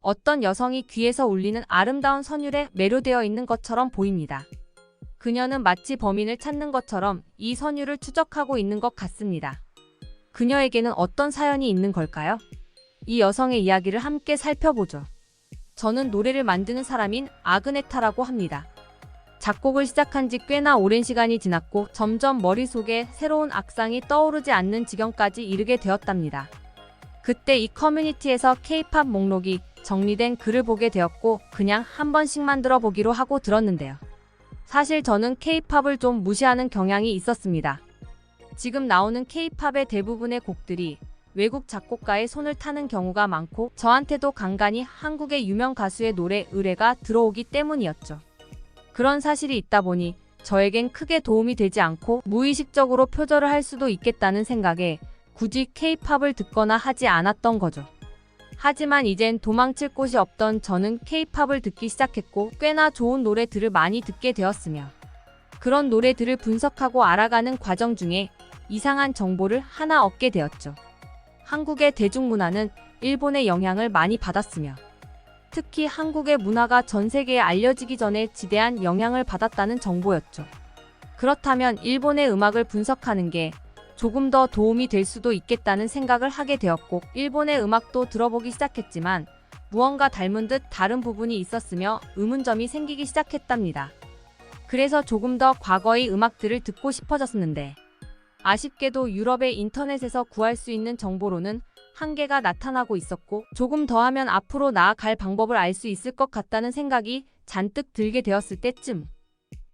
어떤 여성이 귀에서 울리는 아름다운 선율에 매료되어 있는 것처럼 보입니다. 그녀는 마치 범인을 찾는 것처럼 이 선율을 추적하고 있는 것 같습니다. 그녀에게는 어떤 사연이 있는 걸까요? 이 여성의 이야기를 함께 살펴보죠. 저는 노래를 만드는 사람인 아그네타라고 합니다. 작곡을 시작한 지 꽤나 오랜 시간이 지났고 점점 머릿속에 새로운 악상이 떠오르지 않는 지경까지 이르게 되었답니다. 그때 이 커뮤니티에서 K-팝 목록이 정리된 글을 보게 되었고 그냥 한 번씩만 들어보기로 하고 들었는데요. 사실 저는 K-팝을 좀 무시하는 경향이 있었습니다. 지금 나오는 K-팝의 대부분의 곡들이 외국 작곡가의 손을 타는 경우가 많고 저한테도 간간히 한국의 유명 가수의 노래 의뢰가 들어오기 때문이었죠. 그런 사실이 있다 보니 저에겐 크게 도움이 되지 않고 무의식적으로 표절을 할 수도 있겠다는 생각에 굳이 K-팝을 듣거나 하지 않았던 거죠. 하지만 이젠 도망칠 곳이 없던 저는 K-팝을 듣기 시작했고 꽤나 좋은 노래들을 많이 듣게 되었으며 그런 노래들을 분석하고 알아가는 과정 중에 이상한 정보를 하나 얻게 되었죠. 한국의 대중문화는 일본의 영향을 많이 받았으며 특히 한국의 문화가 전 세계에 알려지기 전에 지대한 영향을 받았다는 정보였죠. 그렇다면 일본의 음악을 분석하는 게 조금 더 도움이 될 수도 있겠다는 생각을 하게 되었고 일본의 음악도 들어보기 시작했지만 무언가 닮은 듯 다른 부분이 있었으며 의문점이 생기기 시작했답니다. 그래서 조금 더 과거의 음악들을 듣고 싶어졌는데 아쉽게도 유럽의 인터넷에서 구할 수 있는 정보로는 한계가 나타나고 있었고 조금 더 하면 앞으로 나아갈 방법을 알 수 있을 것 같다는 생각이 잔뜩 들게 되었을 때쯤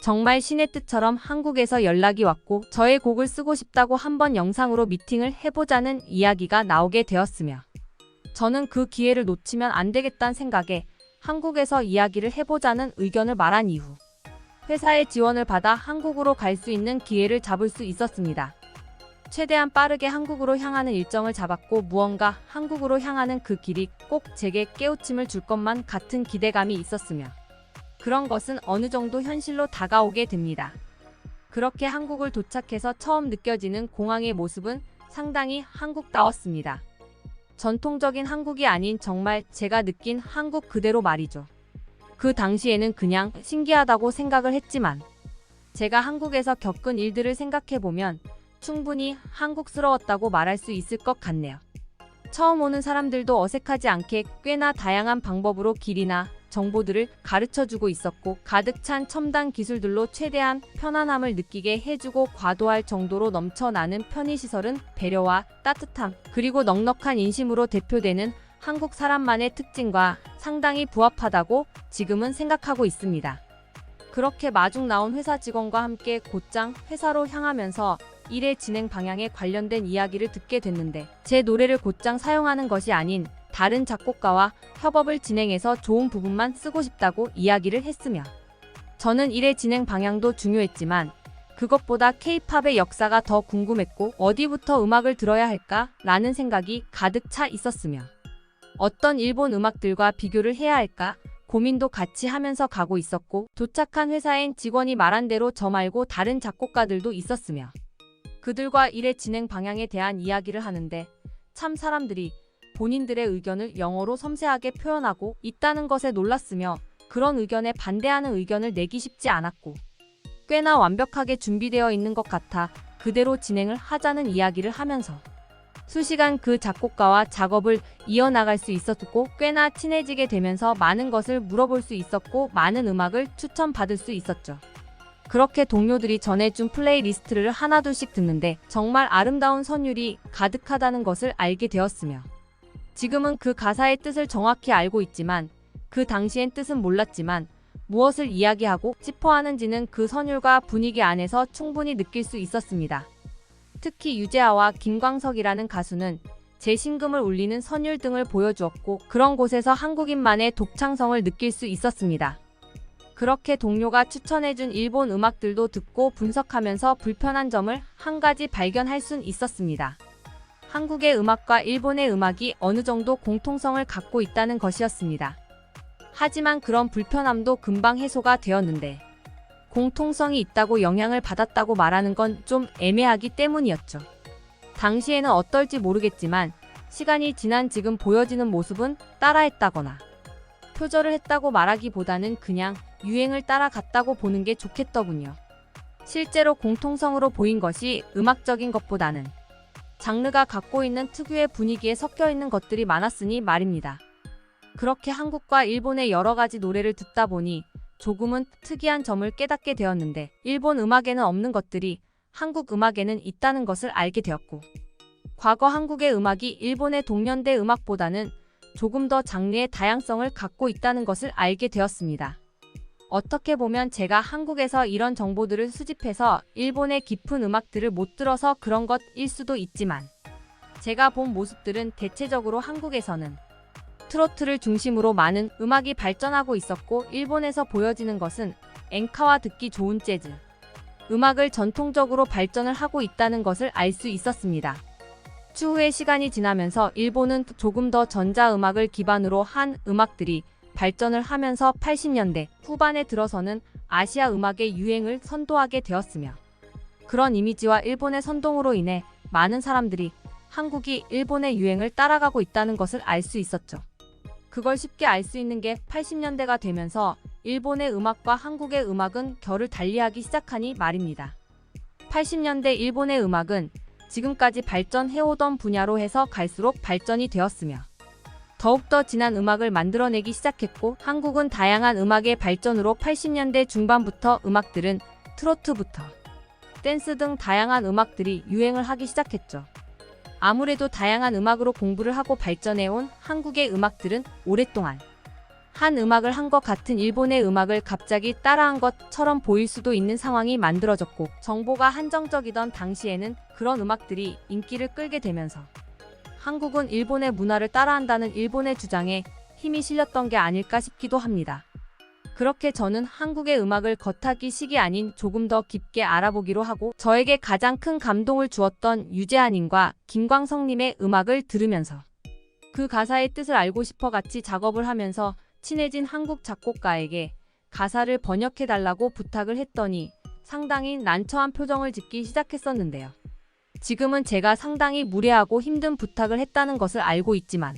정말 신의 뜻처럼 한국에서 연락이 왔고 저의 곡을 쓰고 싶다고 한번 영상으로 미팅을 해보자는 이야기가 나오게 되었으며 저는 그 기회를 놓치면 안 되겠다는 생각에 한국에서 이야기를 해보자는 의견을 말한 이후 회사의 지원을 받아 한국으로 갈 수 있는 기회를 잡을 수 있었습니다. 최대한 빠르게 한국으로 향하는 일정을 잡았고 무언가 한국으로 향하는 그 길이 꼭 제게 깨우침을 줄 것만 같은 기대감이 있었으며 그런 것은 어느 정도 현실로 다가오게 됩니다. 그렇게 한국을 도착해서 처음 느껴지는 공항의 모습은 상당히 한국다웠습니다. 전통적인 한국이 아닌 정말 제가 느낀 한국 그대로 말이죠. 그 당시에는 그냥 신기하다고 생각을 했지만 제가 한국에서 겪은 일들을 생각해보면 충분히 한국스러웠다고 말할 수 있을 것 같네요. 처음 오는 사람들도 어색하지 않게 꽤나 다양한 방법으로 길이나 정보들을 가르쳐주고 있었고 가득 찬 첨단 기술들로 최대한 편안함을 느끼게 해주고 과도할 정도로 넘쳐나는 편의시설은 배려와 따뜻함 그리고 넉넉한 인심으로 대표되는 한국 사람만의 특징과 상당히 부합하다고 지금은 생각하고 있습니다. 그렇게 마중 나온 회사 직원과 함께 곧장 회사로 향하면서 일의 진행 방향에 관련된 이야기를 듣게 됐는데 제 노래를 곧장 사용하는 것이 아닌 다른 작곡가와 협업을 진행해서 좋은 부분만 쓰고 싶다고 이야기를 했으며 저는 일의 진행 방향도 중요했지만 그것보다 K-팝의 역사가 더 궁금했고 어디부터 음악을 들어야 할까? 라는 생각이 가득 차 있었으며 어떤 일본 음악들과 비교를 해야 할까? 고민도 같이 하면서 가고 있었고 도착한 회사엔 직원이 말한 대로 저 말고 다른 작곡가들도 있었으며 그들과 일의 진행 방향에 대한 이야기를 하는데 참 사람들이 본인들의 의견을 영어로 섬세하게 표현하고 있다는 것에 놀랐으며 그런 의견에 반대하는 의견을 내기 쉽지 않았고 꽤나 완벽하게 준비되어 있는 것 같아 그대로 진행을 하자는 이야기를 하면서 수시간 그 작곡가와 작업을 이어나갈 수 있었고 꽤나 친해지게 되면서 많은 것을 물어볼 수 있었고 많은 음악을 추천받을 수 있었죠. 그렇게 동료들이 전해준 플레이리스트를 하나둘씩 듣는데 정말 아름다운 선율이 가득하다는 것을 알게 되었으며 지금은 그 가사의 뜻을 정확히 알고 있지만 그 당시엔 뜻은 몰랐지만 무엇을 이야기하고 싶어 하는지는 그 선율과 분위기 안에서 충분히 느낄 수 있었습니다. 특히 유재하와 김광석이라는 가수는 제 심금을 울리는 선율 등을 보여주었고 그런 곳에서 한국인만의 독창성을 느낄 수 있었습니다. 그렇게 동료가 추천해준 일본 음악들도 듣고 분석하면서 불편한 점을 한 가지 발견할 순 있었습니다. 한국의 음악과 일본의 음악이 어느 정도 공통성을 갖고 있다는 것이었습니다. 하지만 그런 불편함도 금방 해소가 되었는데 공통성이 있다고 영향을 받았다고 말하는 건 좀 애매하기 때문이었죠. 당시에는 어떨지 모르겠지만 시간이 지난 지금 보여지는 모습은 따라했다거나 표절을 했다고 말하기보다는 그냥 유행을 따라갔다고 보는 게 좋겠더군요. 실제로 공통성으로 보인 것이 음악적인 것보다는 장르가 갖고 있는 특유의 분위기에 섞여 있는 것들이 많았으니 말입니다. 그렇게 한국과 일본의 여러 가지 노래를 듣다 보니 조금은 특이한 점을 깨닫게 되었는데, 일본 음악에는 없는 것들이 한국 음악에는 있다는 것을 알게 되었고, 과거 한국의 음악이 일본의 동년대 음악보다는 조금 더 장르의 다양성을 갖고 있다는 것을 알게 되었습니다. 어떻게 보면 제가 한국에서 이런 정보들을 수집해서 일본의 깊은 음악들을 못 들어서 그런 것일 수도 있지만, 제가 본 모습들은 대체적으로 한국에서는 트로트를 중심으로 많은 음악이 발전하고 있었고, 일본에서 보여지는 것은 엔카와 듣기 좋은 재즈 음악을 전통적으로 발전을 하고 있다는 것을 알 수 있었습니다. 추후에 시간이 지나면서 일본은 조금 더 전자음악을 기반으로 한 음악들이 발전을 하면서 80년대 후반에 들어서는 아시아 음악의 유행을 선도하게 되었으며, 그런 이미지와 일본의 선동으로 인해 많은 사람들이 한국이 일본의 유행을 따라가고 있다는 것을 알 수 있었죠. 그걸 쉽게 알 수 있는 게 80년대가 되면서 일본의 음악과 한국의 음악은 결을 달리하기 시작하니 말입니다. 80년대 일본의 음악은 지금까지 발전해오던 분야로 해서 갈수록 발전이 되었으며, 더욱더 진한 음악을 만들어내기 시작했고, 한국은 다양한 음악의 발전으로 80년대 중반부터 음악들은 트로트부터 댄스 등 다양한 음악들이 유행을 하기 시작했죠. 아무래도 다양한 음악으로 공부를 하고 발전해온 한국의 음악들은 오랫동안 한 음악을 한 것 같은 일본의 음악을 갑자기 따라한 것처럼 보일 수도 있는 상황이 만들어졌고, 정보가 한정적이던 당시에는 그런 음악들이 인기를 끌게 되면서 한국은 일본의 문화를 따라한다는 일본의 주장에 힘이 실렸던 게 아닐까 싶기도 합니다. 그렇게 저는 한국의 음악을 겉핥기식이 아닌 조금 더 깊게 알아보기로 하고, 저에게 가장 큰 감동을 주었던 유재하님과 김광석님의 음악을 들으면서 그 가사의 뜻을 알고 싶어 같이 작업을 하면서 친해진 한국 작곡가에게 가사를 번역해달라고 부탁을 했더니 상당히 난처한 표정을 짓기 시작했었는데요. 지금은 제가 상당히 무례하고 힘든 부탁을 했다는 것을 알고 있지만,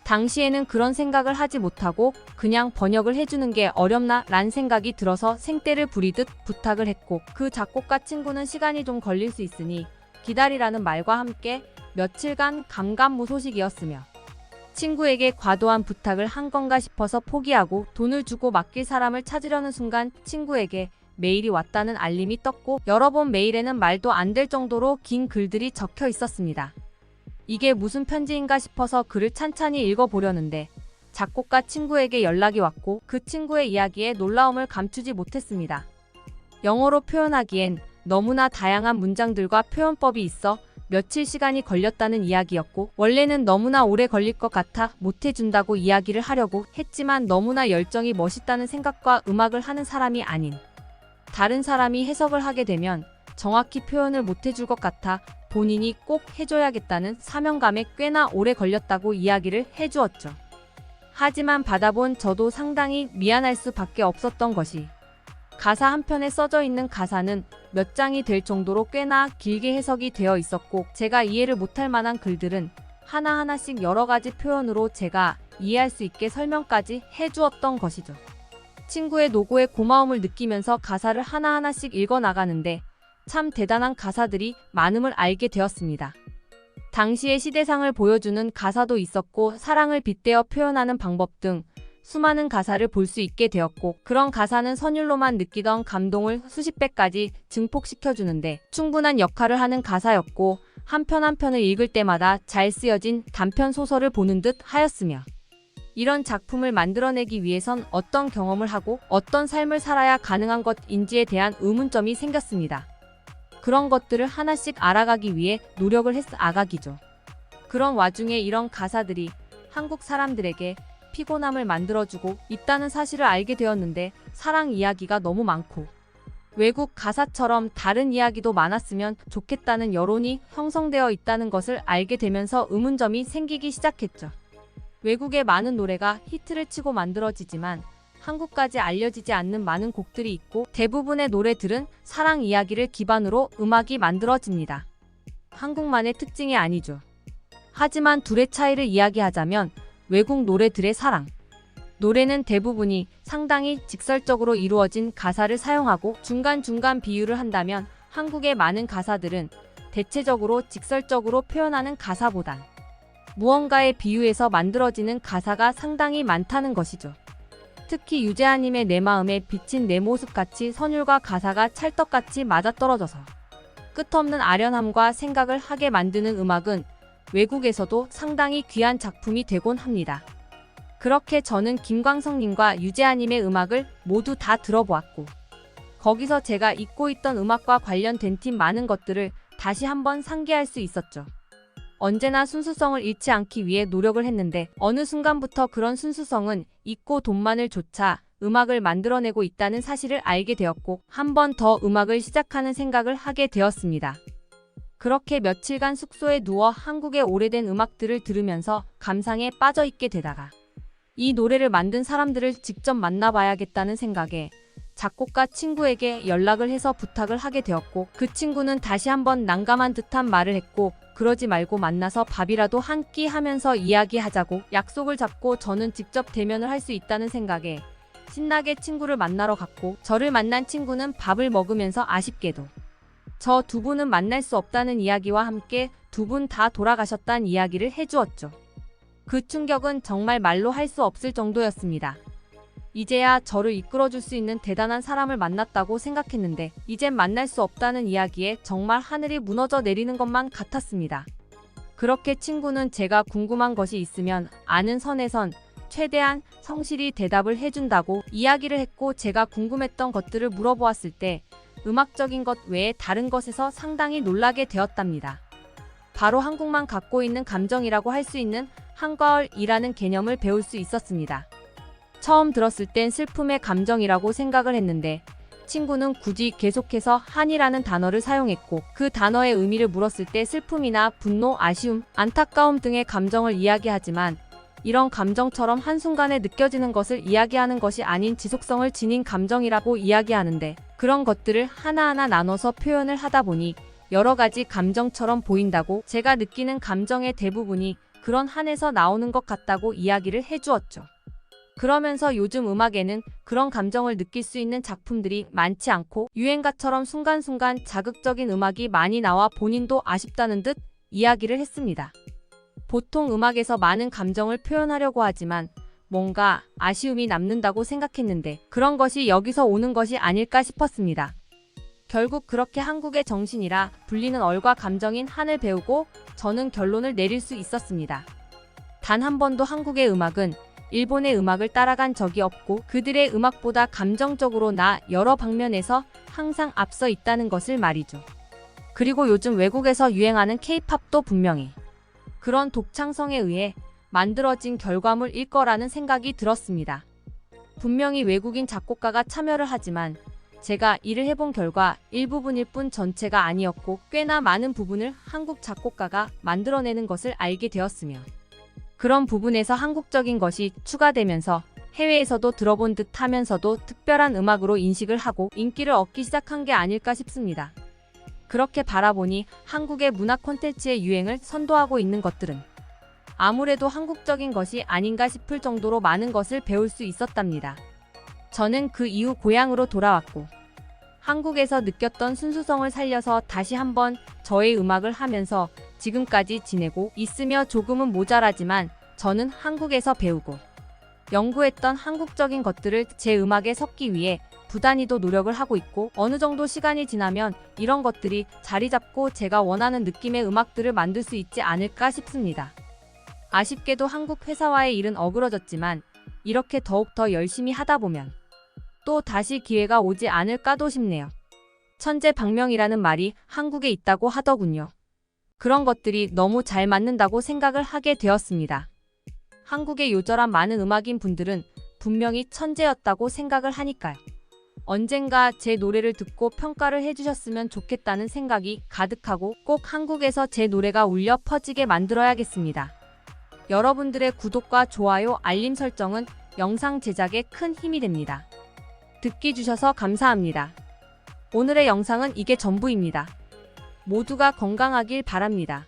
당시에는 그런 생각을 하지 못하고 그냥 번역을 해주는 게 어렵나 란 생각이 들어서 생떼를 부리듯 부탁을 했고, 그 작곡가 친구는 시간이 좀 걸릴 수 있으니 기다리라는 말과 함께 며칠간 감감무소식이었으며, 친구에게 과도한 부탁을 한 건가 싶어서 포기하고 돈을 주고 맡길 사람을 찾으려는 순간 친구에게 메일이 왔다는 알림이 떴고, 여러 번 메일에는 말도 안 될 정도로 긴 글들이 적혀 있었습니다. 이게 무슨 편지인가 싶어서 글을 찬찬히 읽어보려는데 작곡가 친구에게 연락이 왔고, 그 친구의 이야기에 놀라움을 감추지 못했습니다. 영어로 표현하기엔 너무나 다양한 문장들과 표현법이 있어 며칠 시간이 걸렸다는 이야기였고, 원래는 너무나 오래 걸릴 것 같아 못해준다고 이야기를 하려고 했지만 너무나 열정이 멋있다는 생각과 음악을 하는 사람이 아닌 다른 사람이 해석을 하게 되면 정확히 표현을 못해줄 것 같아 본인이 꼭 해줘야겠다는 사명감에 꽤나 오래 걸렸다고 이야기를 해주었죠. 하지만 받아본 저도 상당히 미안할 수밖에 없었던 것이, 가사 한 편에 써져 있는 가사는 몇 장이 될 정도로 꽤나 길게 해석이 되어 있었고, 제가 이해를 못할 만한 글들은 하나하나씩 여러 가지 표현으로 제가 이해할 수 있게 설명까지 해주었던 것이죠. 친구의 노고에 고마움을 느끼면서 가사를 하나하나씩 읽어나가는데 참 대단한 가사들이 많음을 알게 되었습니다. 당시의 시대상을 보여주는 가사도 있었고, 사랑을 빗대어 표현하는 방법 등 수많은 가사를 볼 수 있게 되었고, 그런 가사는 선율로만 느끼던 감동을 수십 배까지 증폭시켜주는데 충분한 역할을 하는 가사였고, 한 편 한 편을 읽을 때마다 잘 쓰여진 단편 소설을 보는 듯 하였으며, 이런 작품을 만들어내기 위해선 어떤 경험을 하고 어떤 삶을 살아야 가능한 것인지에 대한 의문점이 생겼습니다. 그런 것들을 하나씩 알아가기 위해 노력을 했아가기죠. 그런 와중에 이런 가사들이 한국 사람들에게 피곤함을 만들어주고 있다는 사실을 알게 되었는데, 사랑 이야기가 너무 많고 외국 가사처럼 다른 이야기도 많았으면 좋겠다는 여론이 형성되어 있다는 것을 알게 되면서 의문점이 생기기 시작했죠. 외국의 많은 노래가 히트를 치고 만들어지지만 한국까지 알려지지 않는 많은 곡들이 있고, 대부분의 노래들은 사랑 이야기를 기반으로 음악이 만들어집니다. 한국만의 특징이 아니죠. 하지만 둘의 차이를 이야기하자면 외국 노래들의 사랑 노래는 대부분이 상당히 직설적으로 이루어진 가사를 사용하고 중간중간 비유를 한다면 한국의 많은 가사들은 대체적으로 직설적으로 표현하는 가사보단 무언가에 비유해서 만들어지는 가사가 상당히 많다는 것이죠. 특히 유재하님의 내 마음에 비친 내 모습같이 선율과 가사가 찰떡같이 맞아떨어져서 끝없는 아련함과 생각을 하게 만드는 음악은 외국에서도 상당히 귀한 작품이 되곤 합니다. 그렇게 저는 김광석님과 유재하님의 음악을 모두 다 들어보았고 거기서 제가 잊고 있던 음악과 관련된 팀 많은 것들을 다시 한번 상기할 수 있었죠. 언제나 순수성을 잃지 않기 위해 노력을 했는데 어느 순간부터 그런 순수성은 잊고 돈만을 좇아 음악을 만들어내고 있다는 사실을 알게 되었고 한 번 더 음악을 시작하는 생각을 하게 되었습니다. 그렇게 며칠간 숙소에 누워 한국의 오래된 음악들을 들으면서 감상에 빠져있게 되다가 이 노래를 만든 사람들을 직접 만나봐야겠다는 생각에 작곡가 친구에게 연락을 해서 부탁을 하게 되었고 그 친구는 다시 한번 난감한 듯한 말을 했고 그러지 말고 만나서 밥이라도 한 끼 하면서 이야기하자고 약속을 잡고 저는 직접 대면을 할 수 있다는 생각에 신나게 친구를 만나러 갔고 저를 만난 친구는 밥을 먹으면서 아쉽게도 저 두 분은 만날 수 없다는 이야기와 함께 두 분 다 돌아가셨다는 이야기를 해주었죠. 그 충격은 정말 말로 할 수 없을 정도였습니다. 이제야 저를 이끌어줄 수 있는 대단한 사람을 만났다고 생각했는데 이젠 만날 수 없다는 이야기에 정말 하늘이 무너져 내리는 것만 같았습니다. 그렇게 친구는 제가 궁금한 것이 있으면 아는 선에선 최대한 성실히 대답을 해준다고 이야기를 했고 제가 궁금했던 것들을 물어보았을 때 음악적인 것 외에 다른 것에서 상당히 놀라게 되었답니다. 바로 한국만 갖고 있는 감정이라고 할 수 있는 한과얼이라는 개념을 배울 수 있었습니다. 처음 들었을 땐 슬픔의 감정이라고 생각을 했는데 친구는 굳이 계속해서 한이라는 단어를 사용했고 그 단어의 의미를 물었을 때 슬픔이나 분노, 아쉬움, 안타까움 등의 감정을 이야기하지만 이런 감정처럼 한순간에 느껴지는 것을 이야기하는 것이 아닌 지속성을 지닌 감정이라고 이야기하는데 그런 것들을 하나하나 나눠서 표현을 하다 보니 여러 가지 감정처럼 보인다고 제가 느끼는 감정의 대부분이 그런 한에서 나오는 것 같다고 이야기를 해주었죠. 그러면서 요즘 음악에는 그런 감정을 느낄 수 있는 작품들이 많지 않고 유행가처럼 순간순간 자극적인 음악이 많이 나와 본인도 아쉽다는 듯 이야기를 했습니다. 보통 음악에서 많은 감정을 표현하려고 하지만 뭔가 아쉬움이 남는다고 생각했는데 그런 것이 여기서 오는 것이 아닐까 싶었습니다. 결국 그렇게 한국의 정신이라 불리는 얼과 감정인 한을 배우고 저는 결론을 내릴 수 있었습니다. 단 한 번도 한국의 음악은 일본의 음악을 따라간 적이 없고 그들의 음악보다 감정적으로 나 여러 방면에서 항상 앞서 있다는 것을 말이죠. 그리고 요즘 외국에서 유행하는 K-팝도 분명히 그런 독창성에 의해 만들어진 결과물일 거라는 생각이 들었습니다. 분명히 외국인 작곡가가 참여를 하지만 제가 일을 해본 결과 일부분일 뿐 전체가 아니었고 꽤나 많은 부분을 한국 작곡가가 만들어내는 것을 알게 되었으며 그런 부분에서 한국적인 것이 추가되면서 해외에서도 들어본 듯 하면서도 특별한 음악으로 인식을 하고 인기를 얻기 시작한 게 아닐까 싶습니다. 그렇게 바라보니 한국의 문화 콘텐츠의 유행을 선도하고 있는 것들은 아무래도 한국적인 것이 아닌가 싶을 정도로 많은 것을 배울 수 있었답니다. 저는 그 이후 고향으로 돌아왔고 한국에서 느꼈던 순수성을 살려서 다시 한번 저의 음악을 하면서 지금까지 지내고 있으며 조금은 모자라지만 저는 한국에서 배우고 연구했던 한국적인 것들을 제 음악에 섞기 위해 부단히도 노력을 하고 있고 어느 정도 시간이 지나면 이런 것들이 자리 잡고 제가 원하는 느낌의 음악들을 만들 수 있지 않을까 싶습니다. 아쉽게도 한국 회사와의 일은 어그러졌지만 이렇게 더욱 더 열심히 하다 보면 또 다시 기회가 오지 않을까도 싶네요. 천재방명이라는 말이 한국에 있다고 하더군요. 그런 것들이 너무 잘 맞는다고 생각을 하게 되었습니다. 한국의 요절한 많은 음악인 분들은 분명히 천재였다고 생각을 하니까요. 언젠가 제 노래를 듣고 평가를 해주셨으면 좋겠다는 생각이 가득하고 꼭 한국에서 제 노래가 울려 퍼지게 만들어야겠습니다. 여러분들의 구독과 좋아요, 알림 설정은 영상 제작에 큰 힘이 됩니다. 듣기 주셔서 감사합니다. 오늘의 영상은 이게 전부입니다. 모두가 건강하길 바랍니다.